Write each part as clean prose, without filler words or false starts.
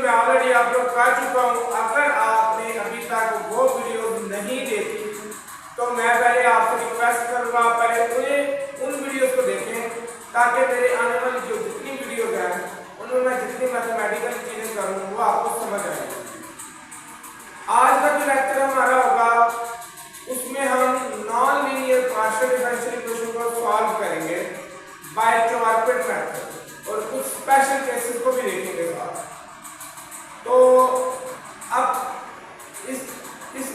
मैं already upload कर चुका हूँ। अगर आपने अभी तक वो वीडियो नहीं देखी तो मैं पहले आपसे रिक्वेस्ट करूँगा पहले उन वीडियोस को देखें, ताकि मेरे आने वाली जो जितनी वीडियोज हैं उनमें मैं जितनी मैथमेटिकल चीज़ें करूँ वो आपको समझ आएगी। आज का जो लेक्चर हमारा होगा उसमें हम non linear partial differential equation को सॉल्व करेंगे बाय क्वाड्रेटिक मेथड और कुछ स्पेशल केसेस को भी देखेंगे साथ। तो अब इस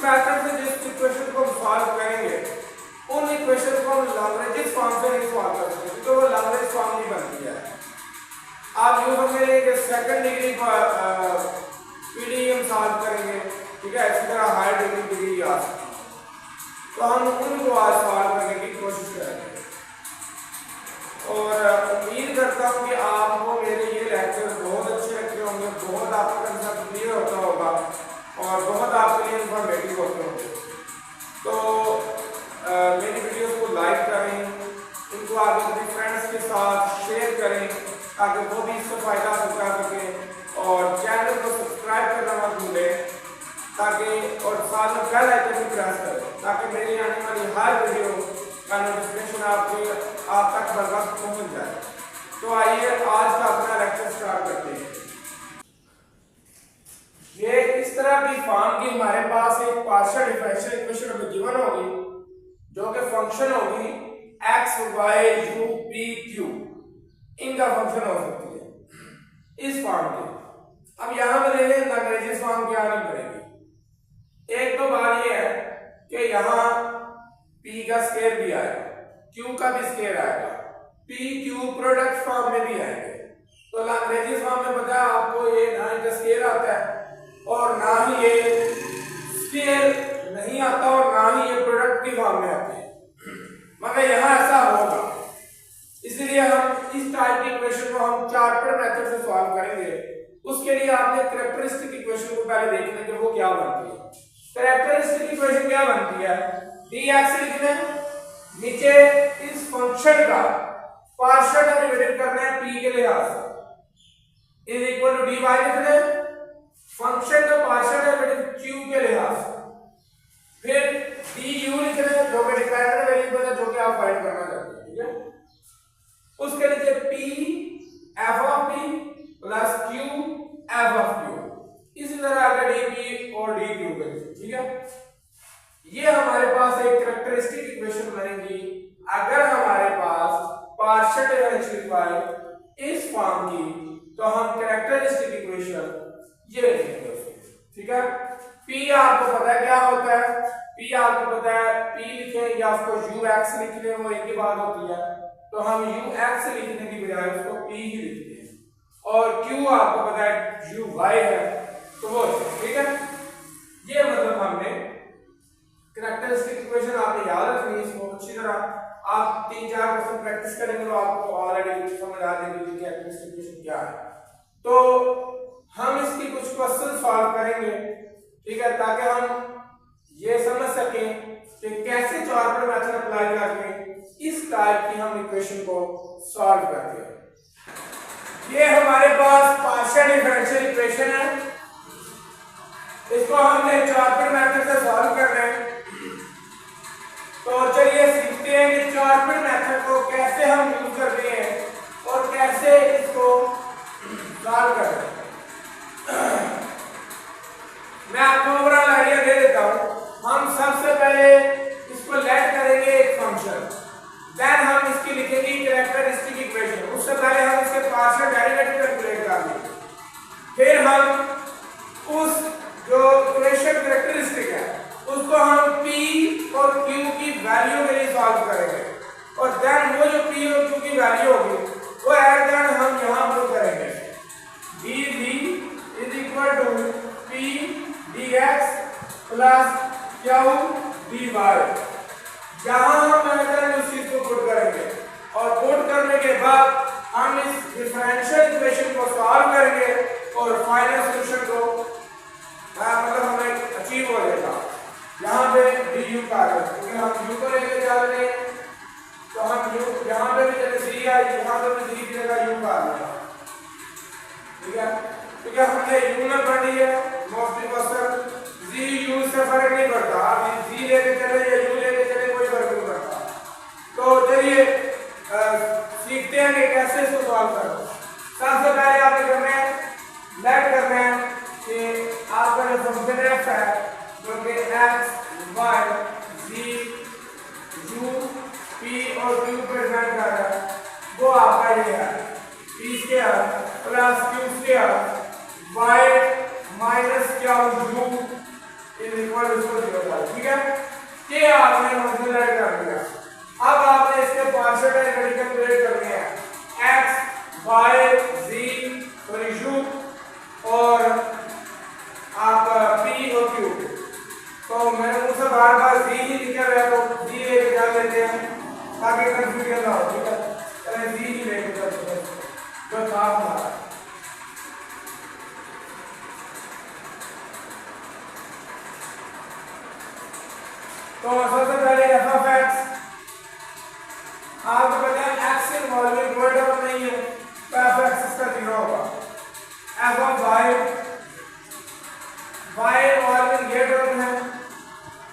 मेथड से जिस इक्वेशन को हम सॉल्व करेंगे उन इक्वेशन को हम लैग्रेंज फॉर्म से नहीं सॉल्व कर सकते, क्योंकि वो लैग्रेंज फॉर्म नहीं बनती है। आप यूं समझिए कि सेकंड डिग्री पीडी हम सॉल्व करेंगे, ठीक है, इसी तरह हायर डिग्री आ सकती है, तो हम उनको आज सॉल्व करने की कोशिश करेंगे। और उम्मीद करता हूँ कि आपको मेरे ये लेक्चर बहुत अच्छे लगते होंगे, बहुत आपका कंसेप्ट क्लियर होता होगा और बहुत आपके लिए इंफॉर्मेटिव होते होंगे। तो मेरी वीडियोस को लाइक करें, इनको आप अपने फ्रेंड्स के साथ शेयर करें ताकि वो भी इससे फ़ायदा उठा सकें, और चैनल को सब्सक्राइब करना मत भूलें ताकि, और साथ में बेल आइकन भी प्रेस करें ताकि मेरी आने वाली हर वीडियो का नोटिफिकेशन आप तक बर वक्त पहुँच जाए। तो आइए आज का अपना लेक्चर स्टार्ट करते हैं। ये इस तरह की फॉर्म की हमारे पास एक पार्शियल डिफरेंशियल इक्वेशन हमें गिवन होगी जो कि फंक्शन होगी x y u p q, इनका फंक्शन हो सकती है इस फॉर्म की। अब यहां पर देखें लैग्रेंज फॉर्म क्या नहीं करेगी। एक तो बात ये है कि यहां p का स्क्वायर भी आएगा, q का भी स्क्वायर आएगा, p q प्रोडक्ट फॉर्म में भी आएंगे। तो लैग्रेंज फॉर्म में पता है आपको ये ना इनका स्क्वायर आता है और ना ही ये स्क्वायर नहीं आता और ना ही ये प्रोडक्ट की फॉर्म में आते हैं, मगर यहाँ ऐसा होगा। इसलिए हम इस टाइप की इक्वेशन को हम चार्टेड मेथड से सॉल्व करेंगे। उसके लिए आपने कैरेक्टरिस्टिक इक्वेशन को पहले देखना है कि वो क्या बनती है। कैरेक्टरिस्टिक इक्वेशन क्या बनती है, dx लिखना है, नीचे इस फंक्शन का पार्शियल डेरिवेटिव करना है p के लिहाज से, इज इक्वल टू dy लिखना है, फंक्शन का पार्शियल डेरिवेटिव q के लिहाज से, फिर du लिखना है जो कि डिपेंडेंट वेरिएबल है जो कि आप फाइंड करना चाहते हैं, ठीक है। उसके नीचे p f of p plus q f of q, इसी तरह अगर dp और dq करें, ठीक है। ये हमारे पास एक कैरेक्टरिस्टिक इक्वेशन बनेगी अगर हमारे पास पार्शियल डिफरेंशियल इस फॉर्म की, तो हम कैरेक्टरिस्टिक इक्वेशन ये लिखेंगे, ठीक है। p आपको पता है क्या होता है, p आपको पता है, p लिखें या उसको ux लिख लें वो एक ही बात होती है, तो हम ux लिखने की बजाय उसको p ही लिखते हैं, और q आपको पता है uy है, तो वो ठीक है। ये मतलब हमने कैरेक्टरिस्टिक इक्वेशन आपने याद रखनी है, इसको अच्छी तरह आप 3-4 क्वेश्चन प्रैक्टिस करेंगे तो आपको ऑलरेडी समझ आ जाएगी कि कैरेक्टरिस्टिक इक्वेशन क्या है। तो हम इसकी कुछ क्वेश्चन सॉल्व करेंगे, ठीक है, ताकि हम ये समझ सकें कि कैसे चार्टेड मेथड अप्लाई करके इस टाइप की हम इक्वेशन को सॉल्व करते हैं। ये हमारे पास पार्शियल डिफरेंशियल इक्वेशन है, इसको हमने चार्टेड मेथड से सॉल्व करना है। तो चलिए सीखते हैं कि चार्टेड मेथड को कैसे हम यूज करते हैं और कैसे इसको सॉल्व करते हैं। मैं आपको ओवरऑल आइडिया दे देता हूं। हम सबसे पहले इसको लेट करेंगे एक फंक्शन, देन हम इसकी लिखेंगे कैरेक्टरिस्टिक इक्वेशन। उससे पहले हम इसके पार्शियल डेरिवेटिव कैलकुलेट कर लेंगे, फिर हम उस जो इक्वेशन कैरेक्टरिस्टिक है उसको हम p और q की वैल्यू के लिए सॉल्व करेंगे, और देन वो जो p और q की वैल्यू होगी वो एट द एंड हम यहां पुट करेंगे, dv is equal to p dx plus q dy। यहां हम उस चीज को पुट करेंगे और पुट करने के बाद हम इस डिफरेंशियल इक्वेशन को सॉल्व करेंगे और फाइनल सॉल्यूशन को मतलब हमें अचीव हो जाएगा। यहाँ पे du का है क्योंकि हम u को लेके जा रहे हैं, तो हम u यहाँ पे भी जैसे c है, यहाँ पे भी c की जगह u का आ जाएगा, ठीक है। क्योंकि हमने u में पढ़ ली है मोस्टली क्वेश्चन z u से फर्क नहीं पड़ता, आप z लेके चले या u लेके चले कोई फर्क नहीं पड़ता। तो चलिए सीखते हैं कि कैसे इसको सॉल्व करो। सबसे पहले आपने करना है लेट करना है कि आपका जो फंक्शन f है जो कि x y z u p और q प्रेजेंट कर रहा है वो आपका ये है p square plus q square y minus क्या u इज इक्वल टू 0। ठीक है, ये आपने फंक्शन लेट कर दिया। अब आपने इसके पार्शियल डेरिवेटिव कैलकुलेट करने हैं x y z और u और आप p और q। तो मैंने मुझसे बार बार z ही लिखा है तो z लेके चल लेते हैं ताकि कंफ्यूजन ना हो। ठीक है, चलिए z ही लेके चलते हैं जो था हमारा। तो सबसे पहले f of x आपको पता है x इन्वॉल्विंग कोई टर्म नहीं है तो f x इसका 0 होगा। f of y इन्वॉल्विंग ये टर्म है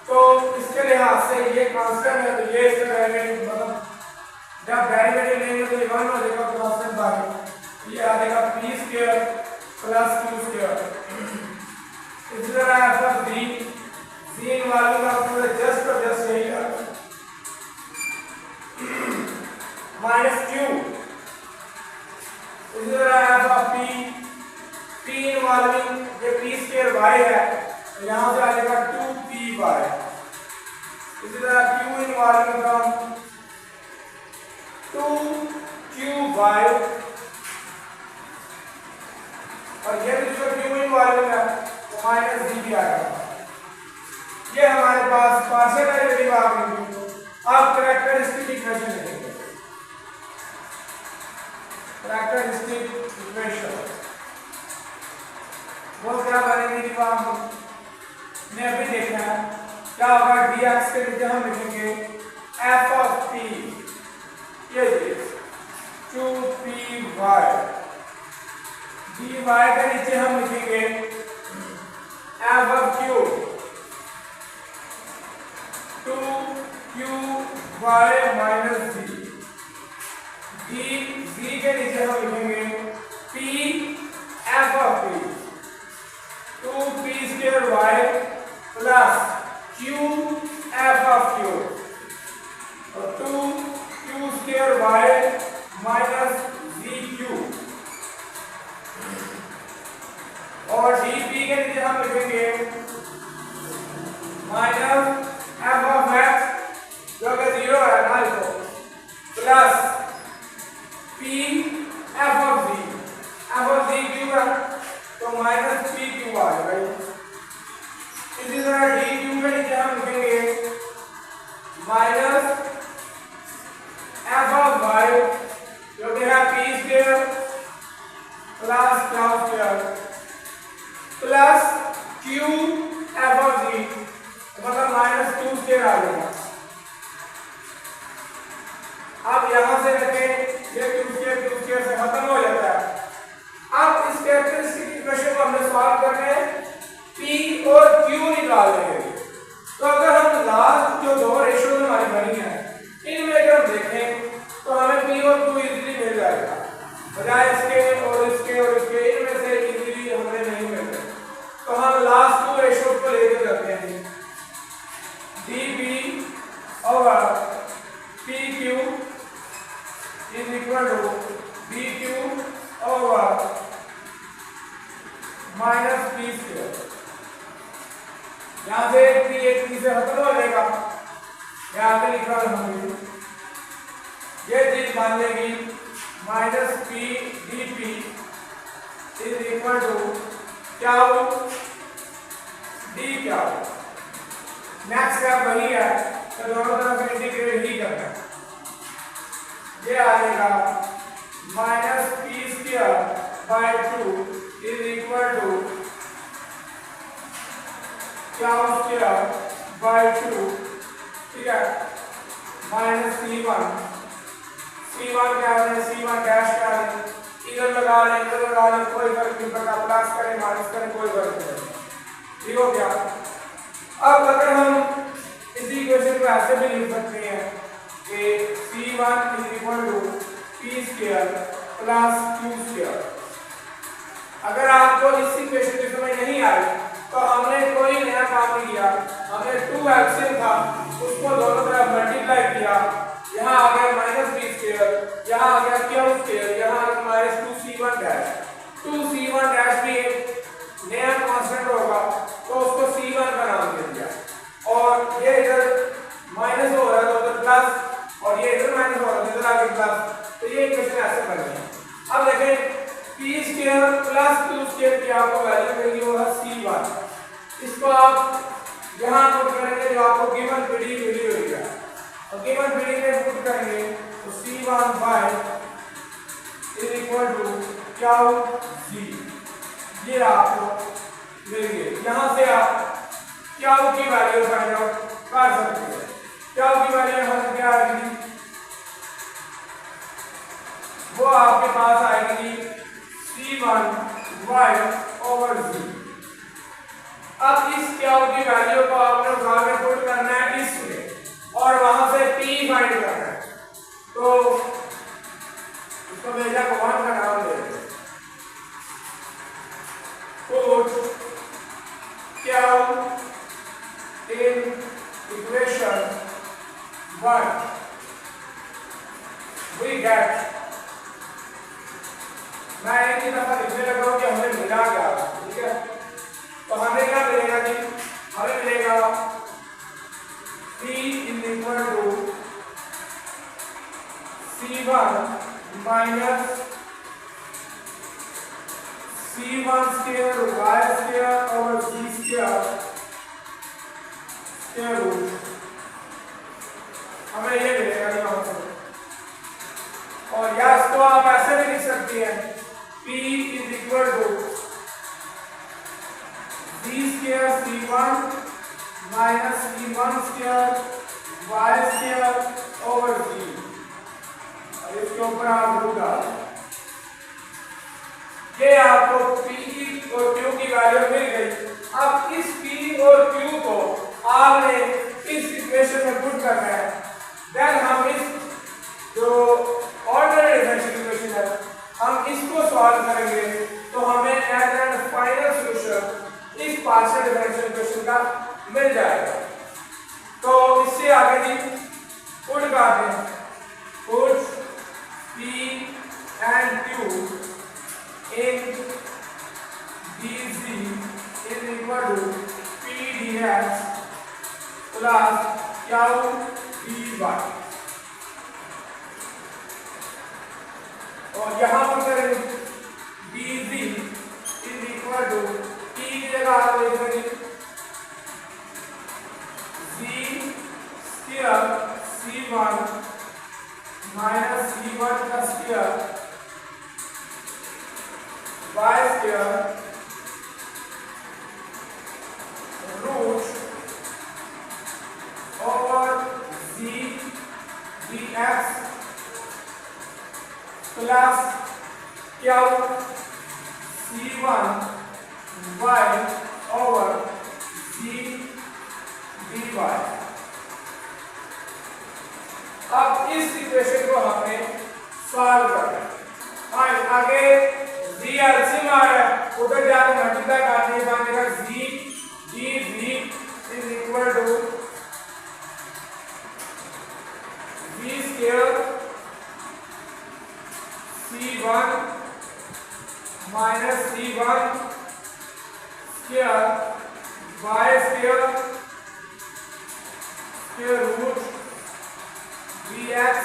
तो इसके लिहाज से ये कांस्टेंट है तो ये इसका डेरिवेटिव मतलब जब डेरिवेटिव लेंगे तो ये 1 हो जाएगा कांस्टेंट बाहर ये आ जाएगा p square plus q square. इसी तरह f of z इन्वॉल्विंग आपको जस्ट और जस्ट यही है माइनस q। इसी तरह f of p इन्वॉल्विंग ये p स्क्वायर y है यहाँ से आ जाएगा 2py। इसी तरह q इन्वॉल्विंग का 2qy और ये भी जो q इन्वॉल्विंग है वो माइनस z भी आएगा। ये हमारे पास पार्शियल डेरिवेटिव आ गई। अब कैरेक्टरिस्टिक इक्वेशन लिखेंगे। कैरेक्टरिस्टिक इक्वेशन वो क्या बनेगी कि हमने अभी देखा है क्या होगा dx के नीचे हम लिखेंगे f of p ये 2py dy के नीचे हम लिखेंगे f of q 2qy minus z z के नीचे हम लिखेंगे p f of p 2p square y plus q f of q और 2q square y minus zq और dp के नीचे हम लिखेंगे माइनस f of x जो कि 0 है ना लिखो plus p f of z क्यों है तो माइनस p क्यों आ जाएगा। इसी तरह d क्यू के नीचे हम लिखेंगे माइनस f of y जो कि है p square plus q square plus q f of z मतलब माइनस q स्क्वायर आ जाएगा। अब यहां से रखें ये q स्क्वायर से खत्म हो जाता है। अब इस कैरेक्टरिस्टिक इक्वेशन को हमने सॉल्व करना है p और q निकालने के लिए। तो अगर हम लास्ट जो दो रेशियो हमारी बनी है इनमें अगर हम देखें तो हमें p और q इजीली मिल जाएगा बजाय इसके और इसके और इसके इनमें से इजीली हमें नहीं मिल रहा। तो हम लास्ट दो रेशियो को लेकर चलते हैं dp और pq is equal to dq over minus p square. यहाँ से एक p से खत्म हो जाएगा यहाँ पे लिखा है ये चीज मान लेगी minus p dp is equal to क्या हो d क्या हो नेक्स्ट स्टेप वही है तो दोनों तरफ इंटीग्रेट ही करना है। ये आएगा minus p square by 2 is equal to क्या स्क्वायर बाय 2 ठीक है माइनस c1 क्या है c1 डैश क्या है इधर लगा लें इधर लगा लें, कोई फर्क नहीं पड़ता, प्लस करें माइनस करें कोई फर्क नहीं पड़ता। ठीक हो गया। अब अगर हम इसी इक्वेशन को ऐसे भी लिख सकते हैं कि C1 is equal to P square plus Q square. अगर आपको इस इक्वेशन की समझ नहीं आई तो हमने कोई नया काम नहीं किया, हमने 2 एलसीएम था उसको दोनों तरफ मल्टीप्लाई किया, यहाँ आ गया माइनस बी स्क्वायर, यहाँ आ गया क्यू स्क्वायर, यहाँ आ गया minus 2c1 dash. 2c1 dash भी एक नया कांस्टेंट होगा तो उसको c1 का नाम दे दिया, और ये इधर माइनस हो रहा है तो उधर प्लस, और ये इधर माइनस हो रहा है इधर आगे प्लस, तो ये इक्वेशन ऐसे बन गई। अब देखें P square plus Q square की आपको वैल्यू मिलेगी वो है c1। इसको आप यहाँ पुट करेंगे जो आपको गिवन पीडी मिली हुई है, और गिवन पीडी में पुट करेंगे तो c1 y is equal to Q c, ये आपको मिल गई। यहाँ से आप क्यू की वैल्यू फाइंड आउट कर सकते हैं। क्यू की वैल्यू यहाँ से क्या आएगी, वो आपके पास आएगी c1 y ओवर z। अब इस क्यू की वैल्यू को आपने उठा के पुट करना है इसमें और वहां से p फाइंड करना है, तो इसको भेजा को 1 का नाम दे दें, put Q in equation 1 we get, मैं एक ही दफा लिखने लगा हूं कि हमें मिला क्या, ठीक है। तो हमें क्या मिलेगा जी, हमें मिलेगा P is equal to C1 minus C1 square y square और z स्क्वायर स्क्वायर रूट, हमें ये मिलेगा यहाँ से। और या इसको आप ऐसे भी लिख सकते हैं P is equal to z square C1 minus C1 square y square over z, और इसके ऊपर आप रूट डाल दें। ये आपको P और Q की वैल्यू मिल गई। अब इस P और Q को आपने इस इक्वेशन में पुट करना है, देन हम इस जो ऑर्डिनरी डिफरेंशियल इक्वेशन है हम इसको सॉल्व करेंगे तो हमें एज एंड फाइनल सॉल्यूशन इस पार्शियल डिफरेंशियल इक्वेशन का मिल जाएगा। तो इससे आगे जी पुट करते हैं, put P and Q in dz is equal to P dx plus Q dy, और यहाँ पर करेंगे dz is equal to P की जगह आप लिख देंगे z square C1 minus C1 का square y square root over z dx plus Q C1 y over z dy। अब इस इक्वेशन को हमने सॉल्व करना है। हाँ, आगे z एलसीएम आ रहा है, उधर जाके मल्टीप्लाई करने के बाद मेरा z dv is equal to v square C1 minus C1 square y square square root dx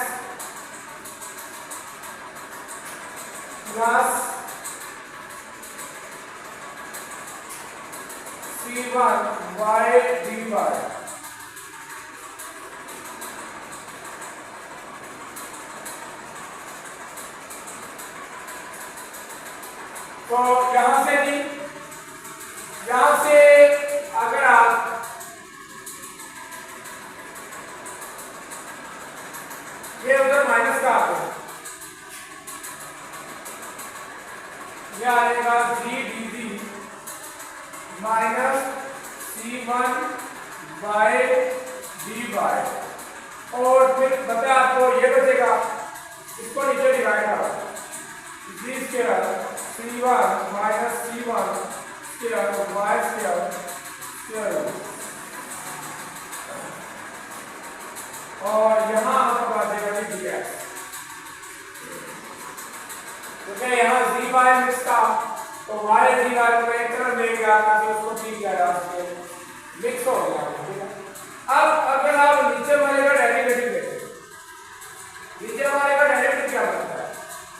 plus C1 y dy। तो यहां से भी यहां से अगर आप ये उधर माइनस का आ गया, ये आएगा G D D minus C1 by D by, और फिर बता आपको ये बचेगा, इसको नीचे डिवाइड करो, g square C1 minus C1 square by square square, और यहाँ आपको बचेगा dx। तो क्या यहाँ z बाय मिक्स था, तो y dy को एक तरफ ले गया ताकि उसको ठीक किया जा सके, मिक्स हो गया, ठीक है। अब अगर आप नीचे वाले का डेरिवेटिव देखें, नीचे वाले का डेरिवेटिव क्या बनता है,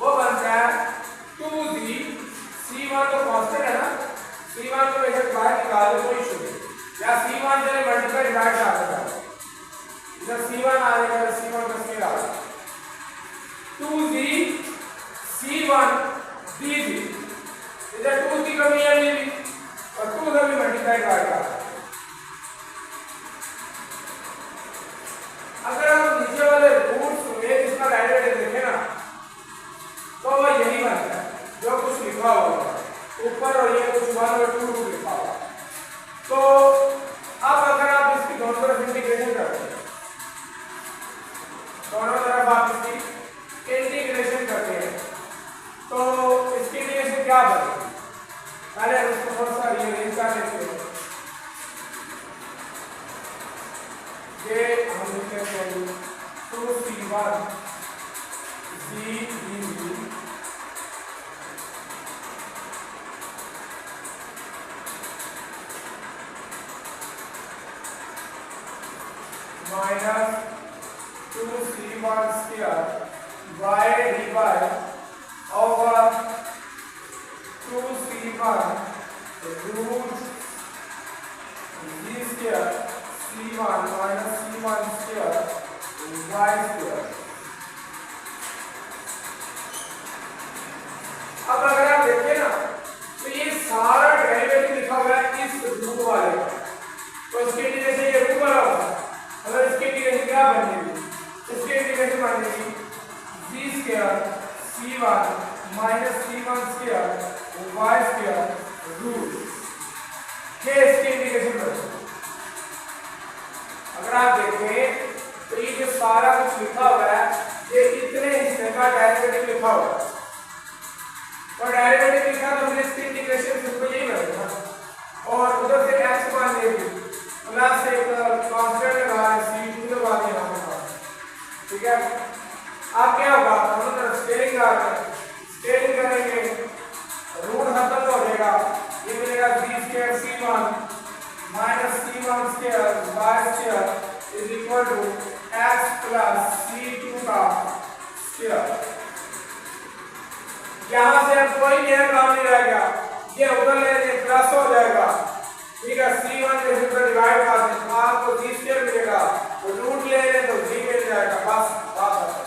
वो बनता है 2z, c1 तो कांस्टेंट है ना, c1 को ऐसे बाहर निकाल दो कोई इशू नहीं, या c1 से मल्टीप्लाई डिवाइड कर सकता है, इधर c1 आ जाएगा, c1 का स्क्वायर आ जाएगा, 2z c1 dz, इधर 2 की कमी है मेरी, और 2 से भी मल्टीप्लाई करेगा। अगर आप नीचे वाले रूट्स में इसका डेरिवेटिव देखें ना, तो वो यही बनता है जो कुछ लिखा होगा ऊपर, और ये कुछ 1 और 2 लिखा होगा। तो अब अगर आप इसकी दोनों तरफ इंटीग्रेशन करते हैं, दोनों तरफ आप इसकी इंटीग्रेशन करते हैं, तो इसके लिए से क्या बनेगा, पहले उसको थोड़ा सा रीअरेंज कर लेते हैं, ये हम लिखते हैं 2c1 dz minus 2c1 square by dy over 2c1 root z square c1 minus c1 square y square। अब अगर आप देखिए ना, तो ये सारा डेरिवेटिव लिखा हुआ है इस रूट वाले का, तो इसके इंटीग्रेशन ये रूट वाला होगा, अगर इसके इंटीग्रेशन क्या बनेगी, इसके इंटीग्रेशन बनेगी z square c1 minus c1 square y square root, ये इसके इंटीग्रेशन बनेगा। अगर आप देखें तो ये जो सारा कुछ लिखा हुआ है, ये इतने हिस्से का डेरिवेटिव लिखा हुआ है, और डेरिवेटिव लिखा तो फिर इसकी इंटीग्रेशन सिंपल यही बनेगा, और उधर से x मान लेंगे प्लस एक कांस्टेंट लगा c2 लगा देना होगा, ठीक है। अब क्या होगा, दोनों तरफ स्केलिंग आ रहा है, स्केलिंग करेंगे, रूट खत्म हो जाएगा, ये मिलेगा z square c1 minus c1 square y square is equal to x plus c2 का स्क्वायर। यहां से अब कोई नया काम नहीं रह गया, ये उधर लेने प्लस हो जाएगा, ठीक है। c1 से इधर डिवाइड कर दें तो आपको z स्क्वायर मिलेगा, तो रूट ले लें तो z मिल जाएगा, बस बात खत्म।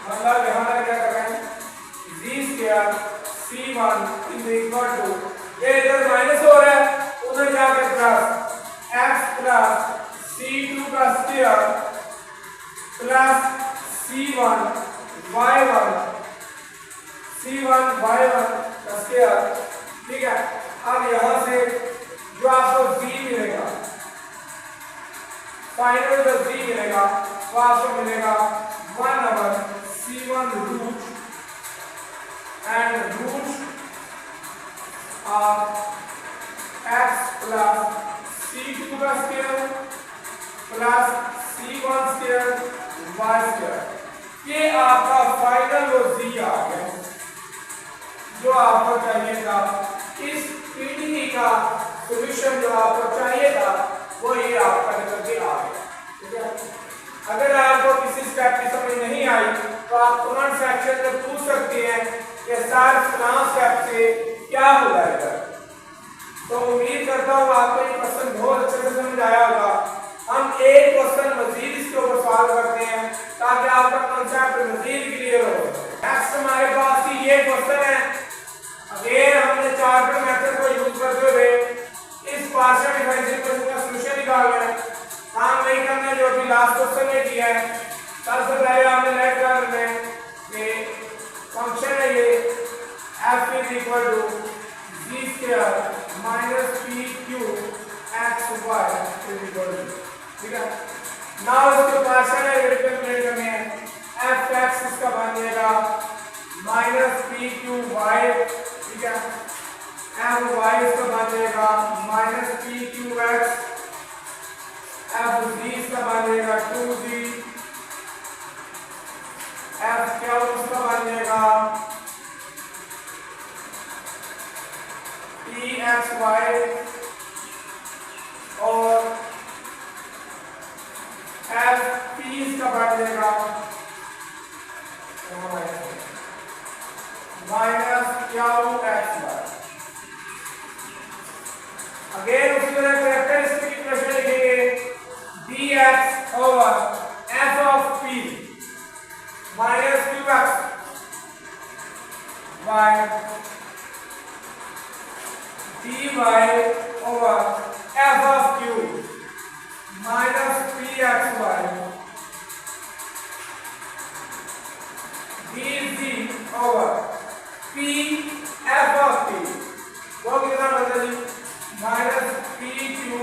मतलब यहां पर क्या कर रहे हैं, z square c1 is equal to, ये इधर माइनस हो रहा है, उधर जाकर प्लस x प्लस c2 का स्क्वायर प्लस c1 y1 का स्क्वायर, ठीक है। अब यहां से जो आपको z मिलेगा, फाइनल जो z मिलेगा वो आपको मिलेगा 1/c1 root and root of x plus c2 का square plus c1 square y square. ये आपका फाइनल वो z आ गया जो आपको चाहिए था, इस पीडीई का सॉल्यूशन जो आपको चाहिए था वो ये आपका निकल के आ गया, ठीक है। अगर आपको किसी स्टेप की समझ नहीं आई तो आप कमेंट सेक्शन में पूछ सकते हैं कि सर फलां स्टेप से क्या हो जाएगा। तो उम्मीद करता हूँ आपको ये क्वेश्चन बहुत अच्छे से समझ आया होगा। हम एक क्वेश्चन मजीद इसके ऊपर सॉल्व करते हैं ताकि आपका कॉन्सेप्ट मजीद क्लियर हो। नेक्स्ट हमारे पास ये क्वेश्चन है, अगेन हमने चार्टर मेथड को यूज करते हुए इस पार्शियल डिफरेंशियल इक्वेशन का सॉल्यूशन निकालना है। काम नहीं करना जो अभी लास्ट क्वेश्चन में किया है। सबसे पहले हमने लेट कर लेना है कि फंक्शन है ये is equal to G square minus P Q x Y is equal to, ठीक है। नाउ इसके पार्शियल डेरिवेटिव कैलकुलेट करने हैं। एफ एक्स इसका बन जाएगा माइनस पी क्यू वाई, ठीक है। एफ वाई इसका बन जाएगा minus P Q X, F G इसका बन जाएगा 2g, एफ क्या उसका बन जाएगा पी एक्स वाई, और एफ पी इसका बन जाएगा minus Q x Y. Again उसी तरह कैरेक्टरिस्टिक इक्वेशन लिखेंगे dx over f of p minus qx by dy over f of q minus pxy dz over p f of p, वो कितना बनता g minus P Q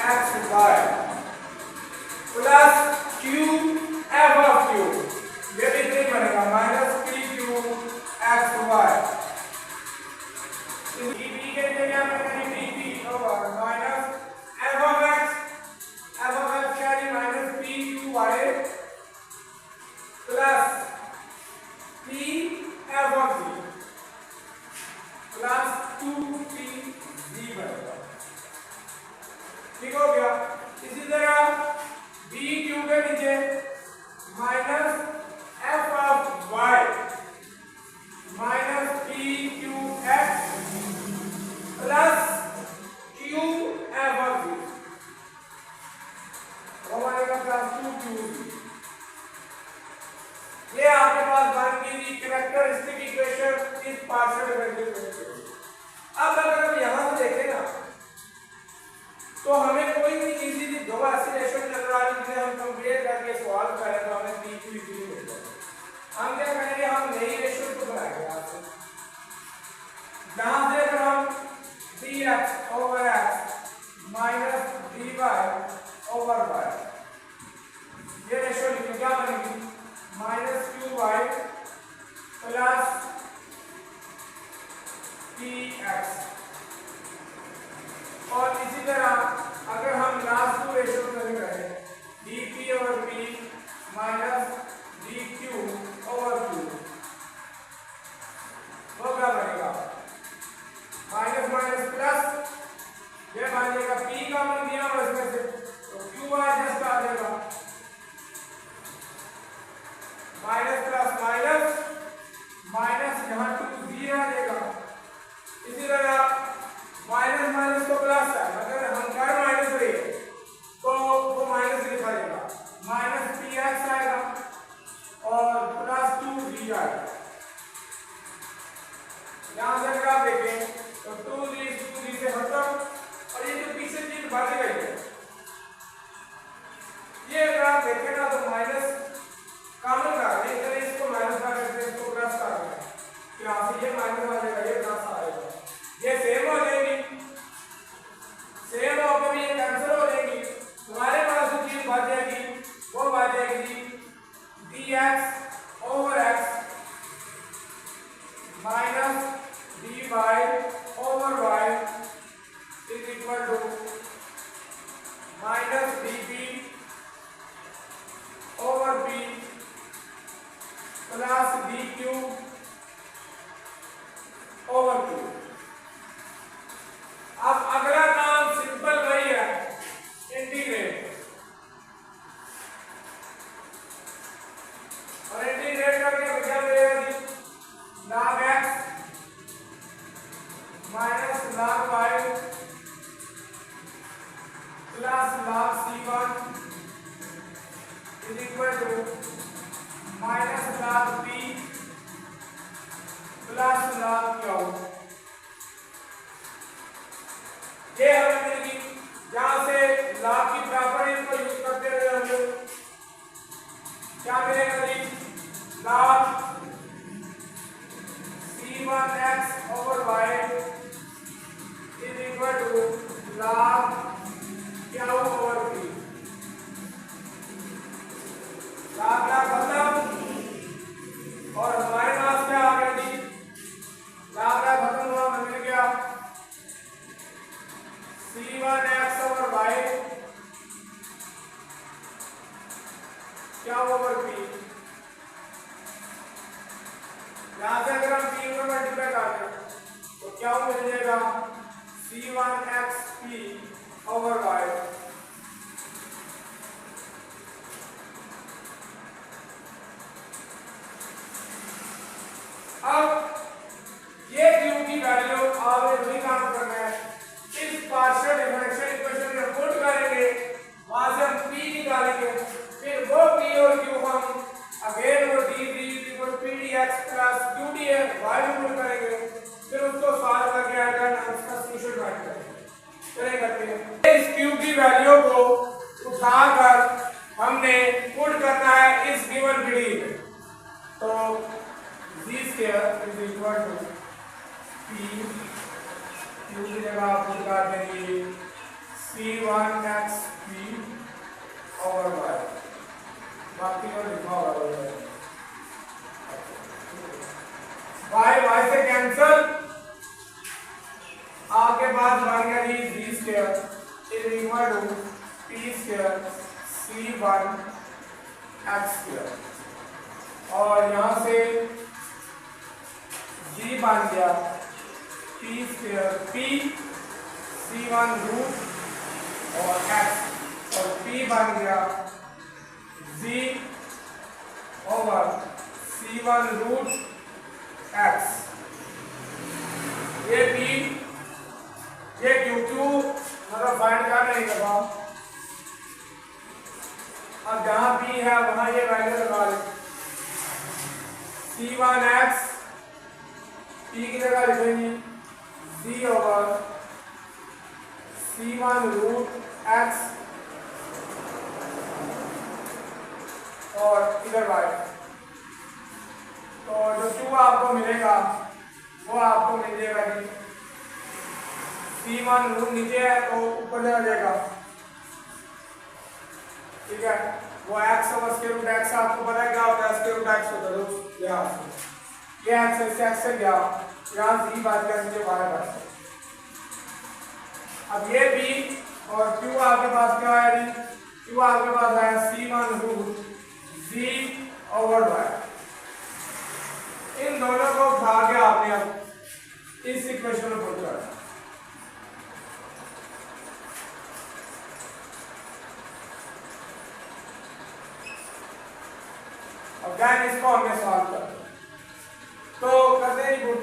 x y plus q f of q, ये कितने बनेगा minus P Q x y. D के जगह पे करें d over minus f of x क्या है minus P q Y plus p f of g plus 2p g बनेगा, ठीक हो गया। इसी तरह बी क्यू के नीचे minus f of y minus P Q x plus q f of g, वो बनेगा प्लस 2q। ये आपके पास बन गई कैरेक्टरिस्टिक इक्वेशन इस पार्शियल डेरिवेटिव। अब अगर हम यहां से देखें ना तो हमें कोई भी इजीली दो ऐसी रेशियो नजर आ रही है, हम कंपेयर करके सॉल्व करें तो हमें पी क्यू इजीली मिल जाएगा। हम क्या करेंगे, हम नई रेशियो को बनाएंगे यहाँ से, जहां से अगर हम dx over x minus dy over y ये रेशियो लिखें, क्या बनेगी minus Q Y plus P X. और इसी तरह अगर हम लास्ट टू रेशियो करें dp over p minus dq over q, वो क्या बनेगा माइनस माइनस प्लस, ये बन जाएगा p का बन दिया और इसमें से तो q जस्ट आ जाएगा माइनस प्लस माइनस माइनस यहाँ 2g आ जाएगा। इसी तरह माइनस माइनस तो प्लस है, अगर हम कर माइनस रही है तो वो माइनस लिखा जाएगा माइनस पी एक्स आएगा और प्लस 2g आएगा। यहाँ से अगर आप देखें तो 2g से खत्म, और ये जो पीछे चीज बच गई है ये अगर आप देखें ना तो माइनस कॉमन कर रहे हैं, इसको माइनस कर देते हैं, इसको प्लस कर रहे हैं, यहाँ से ये माइनस आ जाएगा, ये प्लस आ जाएगा, ये सेम हो जाएगी, सेम होकर भी ये कैंसिल हो जाएगी। तुम्हारे पास जो चीज बच जाएगी वो बच जाएगी dx over x minus dy over y is equal to minus dp over p plus dq over q। अब अगला काम सिंपल वही है, इंटीग्रेट, और इंटीग्रेट करके क्या मिलेगा जी log x minus log y plus log c1 is equal to minus log p plus log q। ये हमें मिलेगी, जहां से log की प्रॉपर्टी को यूज करते हुए हम लोग क्या मिलेगा जी log c1x log क्या ओवर पी, log खत्म और हमारे पास क्या आ गया जी, log खत्म हुआ, मिल गया c1x ओवर y क्या ओवर p। यहां से अगर हम p को मल्टीप्लाई करते हैं तो क्या मिल जाएगा c1xp ओवर y। अब ये q की वैल्यू आपने वही काम करना है, इस पार्शियल डिफरेंशियल इक्वेशन में पुट करेंगे, वहां से हम p निकालेंगे, फिर वो p और q हम अगेन वो d3 pdx plus qdx y में पुट करेंगे, फिर उसको सॉल्व करके आएगा ना उसका सॉल्यूशन फाइंड करेंगे। चलिए करते हैं। इस q की वैल्यू को उठाकर हमने पुट करना है इस गिवन पीडी में, तो z square is equal to p q की जगह आप पुट कर देंगे c1xp ओवर y, बाकी को लिखा होगा y से कैंसिल, आपके पास बन गया जी z square is equal to p square c1 x square, और यहां से g बन गया p square p c1 root और x, और p बन गया z over c1 root x। ये p ये q मतलब फाइंड करना नहीं करना, अब जहां p है वहां ये वैल्यू लगा ले, c1x p की जगह लिखेंगे z over c1 root x और इधर y, तो जो q आपको मिलेगा वो आपको मिल जाएगा जी c1 रूट नीचे है तो ऊपर चला जाएगा, ठीक है, वो x over square root x आपको पता है क्या होता है, स्क्वायर रूट x होता है, तो यहाँ से ये x से गया, यहाँ z बात गया नीचे y बात गया। अब ये b और q आपके पास क्या है जी, q आपके पास आया c1 root z over y, इन दोनों को उठा के आपने अब इस इक्वेशन में पुट करना। अब क्या इसको हमने सॉल्व कर, तो करते हैं put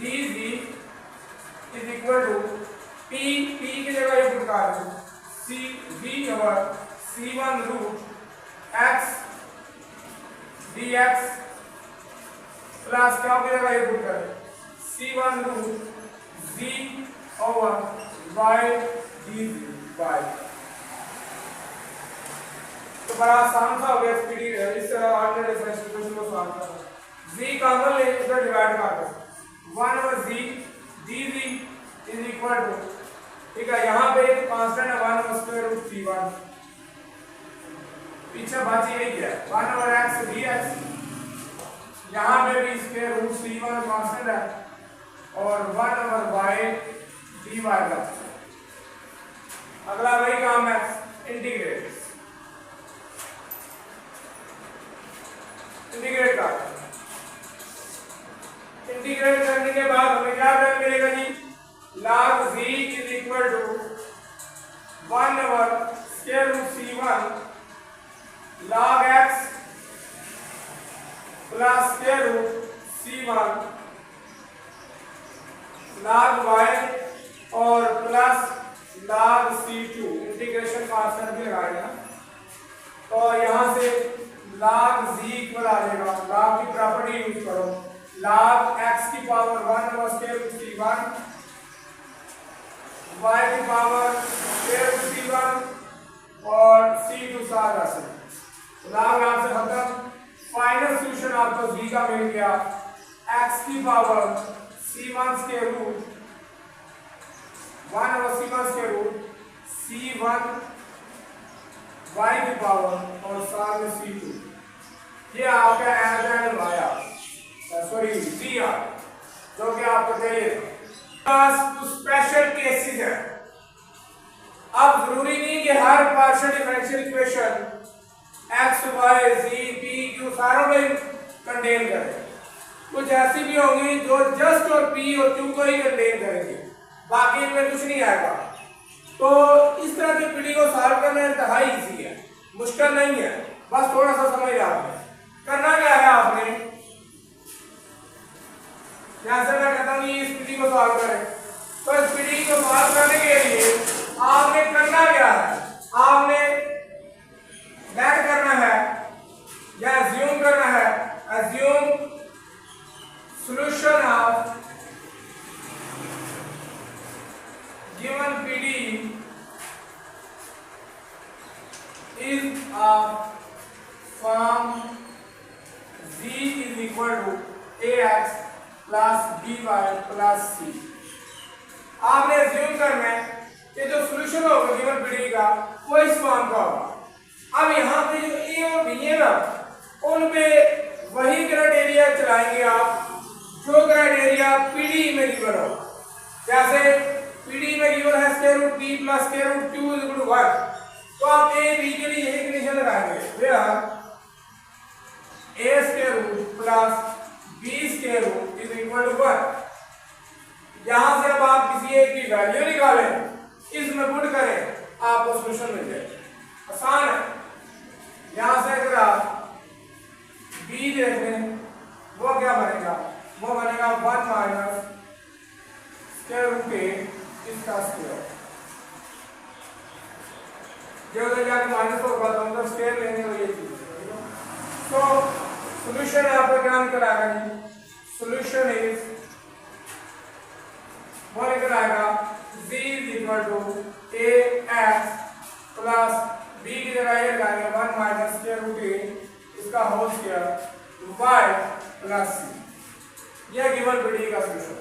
dz is equal to p की जगह ये पुट कर दो c v over c1 root x dx plus क्या की जगह ये पुट करें c1 root z over y dz। तो बड़ा आसान सा हो गया पीडी, इस ऑर्डिनरी डिफरेंशियल इक्वेशन को सॉल्व करना। z कॉमन ले इधर डिवाइड कर दो 1 over z dz is equal to, ठीक है, यहाँ पे एक कांस्टेंट है 1 ओवर स्क्वायर रूट c1, पीछे बात यही है 1 ओवर x dx, यहाँ पे भी स्क्वायर रूट c1 कांस्टेंट है और 1 ओवर y dy का। अगला वही काम है इंटीग्रेट कर, इंटीग्रेट करने के बाद हमें क्या टर्म मिलेगा जी, log z is equal to 1 over square root c1 log x plus square root c1 log y और plus log c2, integration constant भी लगाएगा ना, तो यहां से log z इक्वल आ जाएगा, log की प्रॉपर्टी यूज करो, log x की power 1 over square root c1 y की पावर स्क्वायर रूट c1 और c2 साथ ऐसे, log यहां से खत्म, फाइनल सॉल्यूशन आपको z का मिल गया x की power c1 square root 1 over c2 का स्क्वायर रूट C1 y की पावर और साथ में C2, ये आपका एज एंड वाया सॉरी VR जो कि आपको चाहिए था। स्पेशल केसेस है, अब जरूरी नहीं कि हर partial differential equation x y z p q सारों में कंटेन करे, कुछ ऐसी भी होंगी जो जस्ट और p और q को ही कंटेन करेंगे, बाकी इनमें कुछ नहीं आएगा। तो इस तरह की पीढ़ी को सॉल्व करना इंतहाई इजी है, मुश्किल नहीं है, बस थोड़ा सा समझ आपने करना क्या है। आपने जैसे मैं कहता हूँ इस पीढ़ी को सॉल्व करें, तो इस पीढ़ी को सॉल्व करने के लिए आपने करना क्या है, आपने बैक करना है या अज्यूम करना है, assume solution of given PD is of form z is equal to ax plus by plus c। आपने assume करना है कि जो solution होगा given PD का वो इस फॉर्म का होगा। अब यहाँ पे जो a और b है ना, उन पे वही क्राइटेरिया चलाएंगे आप जो क्राइटेरिया पीडी में गिवन हो। जैसे पीडी में गिवन है square root p plus square root q is equal to 1, तो आप a b के लिए यही कंडीशन लगाएंगे, फिर a square root plus b square root is equal to 1। यहां से अब आप किसी एक की वैल्यू निकालें, इसमें पुट करें, आपको सॉल्यूशन मिल जाए, आसान है। यहां से अगर आप b देख लें वो क्या बनेगा, वो बनेगा 1 माइनस स्क्वायर रूट a इसका स्क्वायर, जो उधर जाके माइनस होगा तो हम स्क्वायर लेंगे तो ये चीज। तो सॉल्यूशन आपका क्या निकल आएगा जी, सॉल्यूशन इज वो निकल आएगा z is equal to ax plus b की जगह ये लगाएंगे 1 माइनस स्क्वायर रूट a इसका whole square y plus c। यह गिवन पीडी का सॉल्यूशन।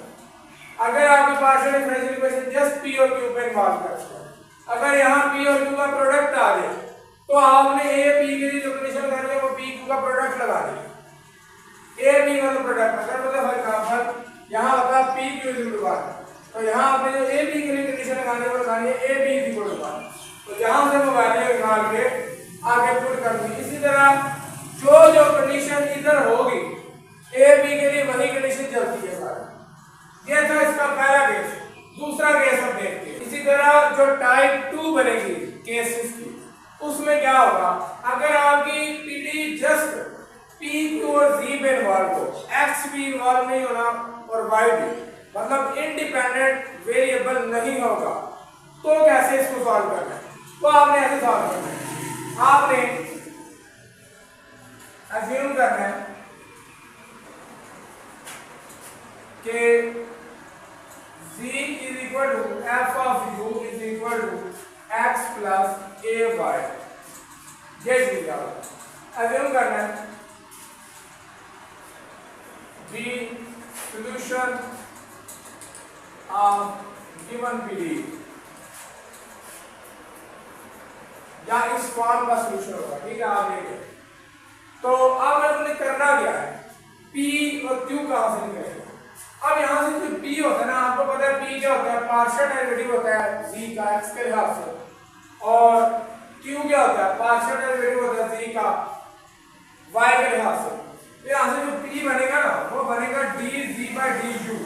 अगर आपके partial differential equation just p और q पे इन्वॉल्व करते हैं, अगर यहाँ p और q का प्रोडक्ट आ जाए तो आपने a p के लिए जो कंडीशन लगानी है वो p q का प्रोडक्ट लगा देंगे। a p वाला प्रोडक्ट अगर मतलब यहाँ होता p q is equal to 1, तो यहाँ आपने जो a p के लिए कंडीशन लगानी है वो लगानी है a p is equal to 1, तो यहाँ से वो वैल्यू निकाल के आगे पुट कर दी। इसी तरह जो कंडीशन इधर होगी ए बी के लिए वही कंडीशन चलती है सारी। ये था इसका पहला केस। दूसरा केस हम देखते हैं। इसी तरह जो टाइप 2 बनेगी केसेस की, उसमें क्या होगा, अगर आपकी पीडी जस्ट पी क्यू और जी में इन्वॉल्व हो, एक्स भी इन्वॉल्व नहीं होना और वाई भी, मतलब इंडिपेंडेंट वेरिएबल नहीं होगा, तो कैसे इसको सॉल्व करना है। तो आपने ऐसे सॉल्व करना है, आपने अज्यूम करना है कि z is equal to f of u is equal to x plus ay, ये चीज अज्यूम करना है। the solution of given PD या इस फॉर्म का सॉल्यूशन होगा, ठीक है। आप देखें तो अब हमने करना क्या है, P और Q कहां से निकलेगा। अब यहां से जो P होता है ना, आपको पता है P क्या होता है, पार्शियल डेरिवेटिव होता है z का x के लिहाज से, और Q क्या होता है, पार्शियल डेरिवेटिव होता है z का y के लिहाज से। तो यहां से जो P बनेगा ना, वो बनेगा dz/du।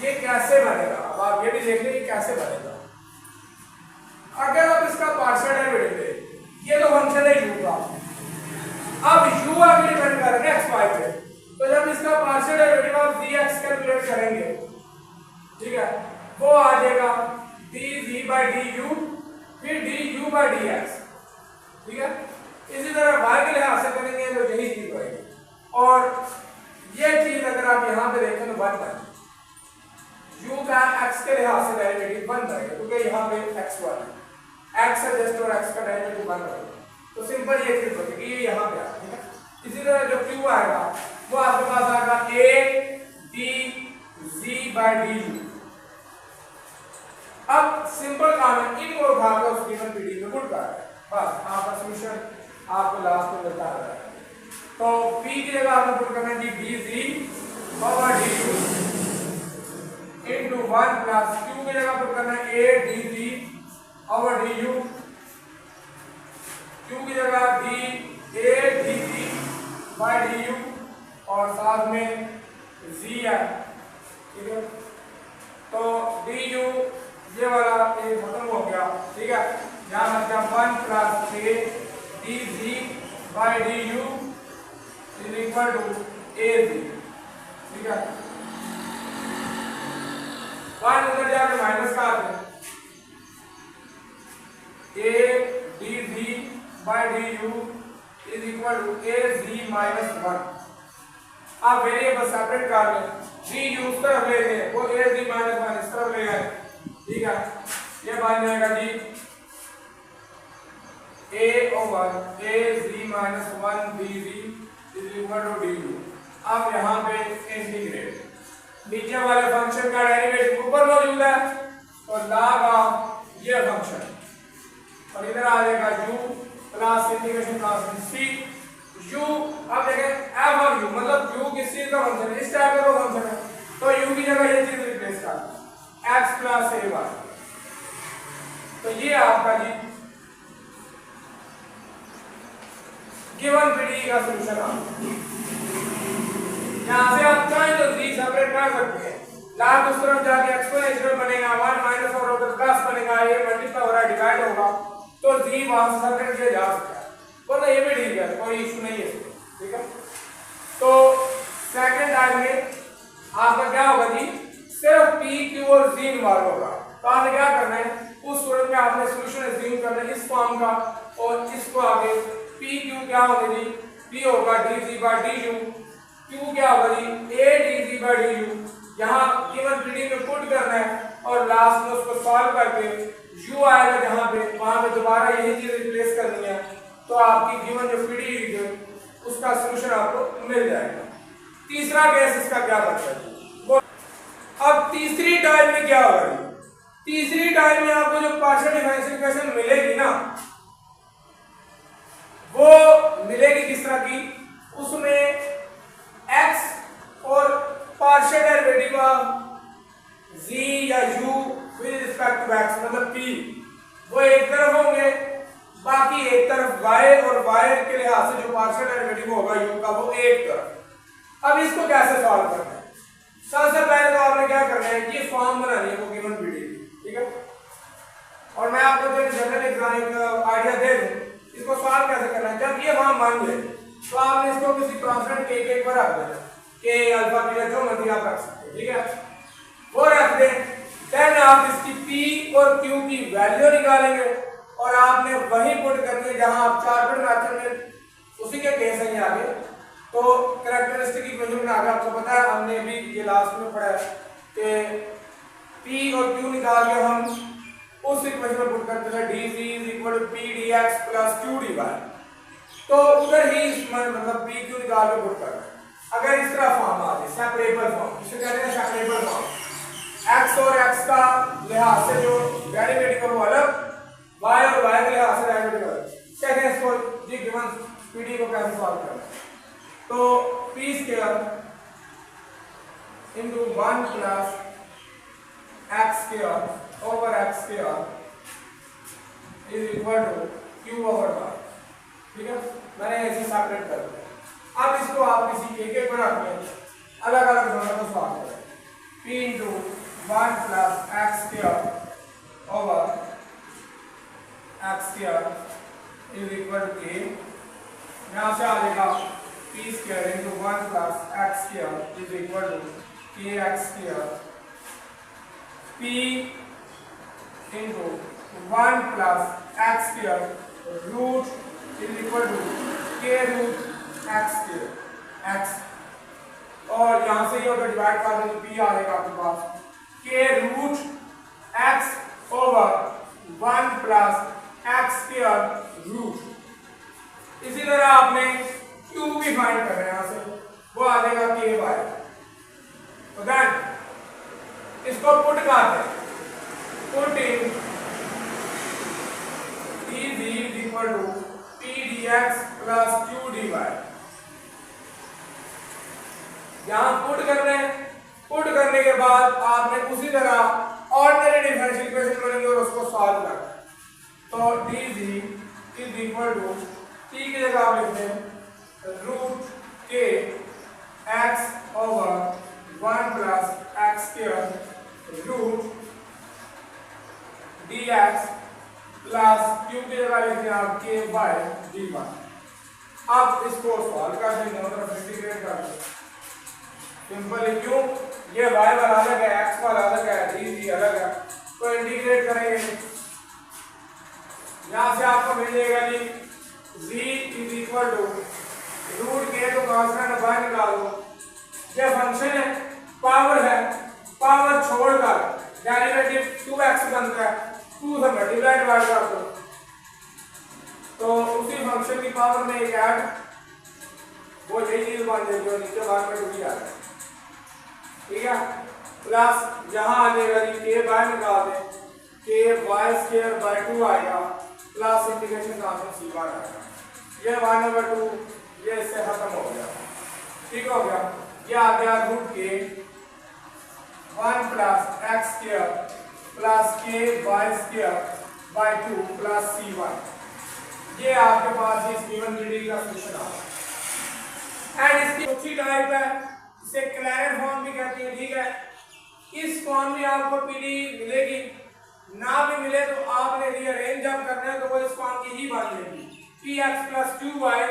ये कैसे बनेगा, अब आप ये भी देख लें कैसे बनेगा। अगर आप इसका पार्शियल डेरिवेटिव लें, ये तो फंक्शन है u का, अब u आगे डिपेंड करेगा x y पे, तो जब इसका पार्शियल डेरिवेटिव आप dx कैलकुलेट करेंगे, ठीक है, वो आ जाएगा dz/du फिर du/dx, ठीक है। इसी तरह y के लिहाज से करेंगे तो यही चीज होगी, और ये चीज अगर आप यहाँ पे देखें तो 1 बनेगी, u का x के लिहाज से डेरिवेटिव 1 बनेगा, क्योंकि यहाँ पे x1 है, x है जस्ट और x का डेरिवेटिव 1 बनेगा, तो सिंपल ये चीज बनेगी, ये यहाँ पे आ, ठीक है। इसी तरह जो q आएगा वो आपके पास आएगा a dz/du, अब सिंपल काम है, इनको उठाकर उस गिवन पीडी में पुट कर रहे हैं, बस आपका सॉल्यूशन आपको लास्ट में मिलता है। तो p की जगह आपने पुट करना है dz power du into 1 plus q की जगह पुट करना है a dz power du, q की जगह d a dz by du और साथ में z है, ठीक है। तो du ये वाला ये खत्म हो गया, ठीक है। यहाँ बचा 1 plus a dz by du is equal to az, ठीक है। 1 उधर जाके माइनस का आता है, a dz by du is equal to az minus 1। आप वेरिएबल सेपरेट कर लें, du उस तरफ ले लें, वो az माइनस 1 इस तरफ ले आए, ठीक है। ये बन जाएगा जी a over az minus 1 dz is equal to du। अब यहाँ पे इंटीग्रेट, नीचे वाले फंक्शन का डेरिवेटिव ऊपर मौजूद है और log ऑफ ये फंक्शन, और इधर आ जाएगा u plus integration plus c u। अब देखें f और u मतलब u किस चीज का फंक्शन है, इस टाइप का फंक्शन है, तो u की जगह ये चीज रिप्लेस कर x प्लस a y। तो ये आपका जी गिवन पीडी का सॉल्यूशन है। यहाँ से आप चाहें तो z सेपरेट कर सकते हैं, लाभ उस तरफ जाके एक्सपोनेंशियल बनेगा, 1 माइनस और उधर प्लस बनेगा, ये मल्टीप्लाई हो रहा है डिवाइड होगा, तो z वहां से सेपरेट किया जा सकता है, वरना ये भी ठीक है, कोई इशू नहीं है, ठीक है। तो सेकंड टाइम में आपका क्या होगा जी, सिर्फ p q और z इन्वॉल्व होगा। तो आपने क्या करना है, उस सूरत में आपने सॉल्यूशन एज्यूम करना है इस फॉर्म का, और इसको आगे p q क्या होगा जी, p होगा dz by du, q क्या होगा जी a dz by du। यहाँ गिवन पीडी में पुट करना है और लास्ट में उसको सॉल्व करके u आएगा जहाँ पे, वहां पे दोबारा यही चीज रिप्लेस करनी है, तो आपकी गिवन जो पीडी है उसका सॉल्यूशन आपको मिल जाएगा। तीसरा केस इसका क्या बचा है, अब तीसरी टाइम में क्या होगा, तीसरी टाइम में आपको जो पार्शियल डिफरेंशियल इक्वेशन मिलेगी ना, वो मिलेगी किस तरह की, उसमें x और पार्शियल डेरिवेटिव ऑफ z या u with respect to x मतलब p वो एक तरफ होंगे, बाकी एक तरफ y और y के लिहाज से जो पार्शियल डेरिवेटिव होगा u का वो एक तरफ। अब इसको कैसे सॉल्व करना है, सबसे पहले तो आपने क्या करना है, ये फॉर्म बनानी है वो गिवन पीडी, ठीक है। और मैं आपको जो जनरल एग्जाम का आइडिया दे दूं, इसको सॉल्व कैसे करना है। जब ये वहां मान ले तो आपने इसको किसी कांस्टेंट k पर रख देना, k अल्फा बीटा जो मर्जी आप रख सकते हैं, ठीक है, वो रख दें। देन आप इसकी p और q की वैल्यू निकालेंगे और आपने वही पुट करनी है जहां आप चार्ट मेथड में, उसी के केस है आगे। तो कैरेक्टरिस्टिक इक्वेशन बना के आपको पता है, हमने भी ये लास्ट में पढ़ा है कि p और q निकाल के हम उस इक्वेशन में पुट करते हैं dc = p dx + q dy। तो उधर ही मतलब p q निकाल के पुट करना है। अगर इस तरह फॉर्म आ जाए सेपरेबल फॉर्म, इसे कहते हैं सेपरेबल फॉर्म, x और x का लिहाज से जो डेरिवेटिव है वो अलग, y और y के लिहाज से डेरिवेटिव अलग, कहते हैं इसको जी गिवन पीडी को कैसे सॉल्व करना है। तो p square into 1 plus x square over x square is equal to q over y, ठीक है। मैंने ऐसे सेपरेट कर दिया। अब इसको आप किसी एक एक पर रख लें, अलग अलग जगह को सॉल्व करें। p into 1 plus x square over x square is equal to k। यहाँ से आ जाएगा p square into 1 plus x square is equal to kx square, p into 1 plus x square root is equal to k root x square x, और यहाँ से ये अगर divide कर दें तो p आ जाएगा आपके पास k root x over 1 plus x square root। इसी तरह आपने q भी फाइंड करना है, यहाँ से वो आ जाएगा k y। तो देन इसको पुट करते हैं, put in dz is equal to p dx plus q dy। यहां पुट करना है, पुट करने के बाद आपने उसी तरह ऑर्डिनरी डिफरेंशियल इक्वेशन बनेंगे और उसको सॉल्व करना है। तो dz is equal to t की जगह आप लिखते हैं root k x over 1 plus x square root dx plus q की जगह लिखते हैं आप k बाय dy। अब इसको सॉल्व कर देंगे, मतलब इंटीग्रेट कर देंगे। सिंपल है, क्यों? ये y वाला अलग है, x वाला अलग है, dz अलग है, तो इंटीग्रेट करेंगे। यहां से आपको मिल जाएगा जी z is equal to root k को कांस्टेंट बाहर निकालो। ये फंक्शन है, पावर है, पावर छोड़कर डेरिवेटिव 2x बनता है, 2 से मल्टीप्लाई डिवाइड कर दो तो उसी फंक्शन की पावर में एक ऐड वो यही चीज बन जाएगी जो नीचे बाहर में डूबी आ रहा है। ठीक है, प्लस यहां आ जाएगा जी के बाहर निकाल दें, के वाई स्क्वायर बाय 2 आएगा प्लस इंटीग्रेशन का सी बार आएगा। ये 1/2 ये इससे खत्म हो गया। ठीक हो गया, ये आ गया root k 1 plus x square plus k y square by 2 plus c1। ये आपके पास इस गिवन पीडीई का सॉल्यूशन आ रहा है। एंड इसकी चौथी टाइप है, इसे क्लैरेंट फॉर्म भी कहते हैं। ठीक है, इस फॉर्म में आपको पीडीई मिलेगी, ना भी मिले तो आपने रीअरेंज जब करना है तो वो इस फॉर्म की ही बन जाएगी, px प्लस 2y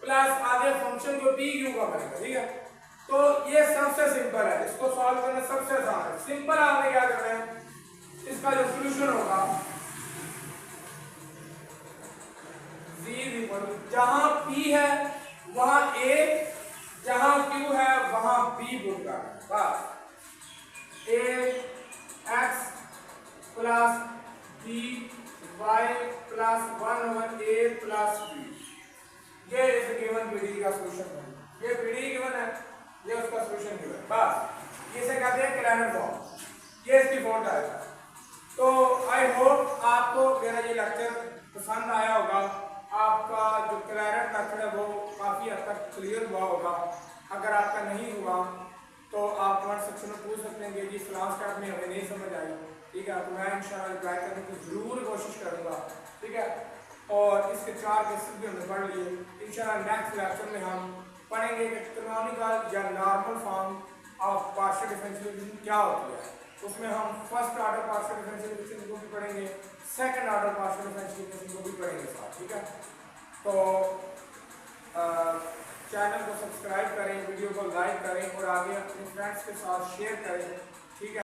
प्लस आगे फंक्शन जो pq का बनेगा। ठीक है, तो ये सबसे सिंपल है, इसको सॉल्व करना सबसे आसान है। सिंपल आपने क्या करना है, इसका जो सॉल्यूशन होगा जहां p है वहां a, जहां q है वहां b पुट करना। बस a x plus b y plus 1/a plus b, ये इस गिवन पीडीई का सॉल्यूशन है। ये पीडीई गिवन है, ये उसका सॉल्यूशन गिवन है। बस इसे कहते हैं क्लैरेंट फॉर्म, ये इसकी फॉर्म आएगा। तो आई होप आपको मेरा ये लेक्चर पसंद आया होगा, आपका जो क्लैरेंट मेथड है वो काफ़ी हद तक क्लियर हुआ होगा। अगर आपका नहीं हुआ तो आप कमेंट सेक्शन में पूछ सकते हैं कि जी फलां स्टेप में हमें नहीं समझ आई। ठीक है, तो मैं इंशाल्लाह रिप्लाई करने की ज़रूर कोशिश करूँगा। ठीक है, और इसके 4 केसेस भी हमने पढ़ लिए। इंशाल्लाह नेक्स्ट लेक्चर में हम पढ़ेंगे कि कैनोनिकल या normal form of partial differential equation क्या होती है। उसमें हम first order partial differential equation को भी पढ़ेंगे, second order partial differential equation को भी पढ़ेंगे साथ। ठीक है, तो चैनल को सब्सक्राइब करें, वीडियो को लाइक करें और आगे अपने फ्रेंड्स के साथ शेयर करें। ठीक है।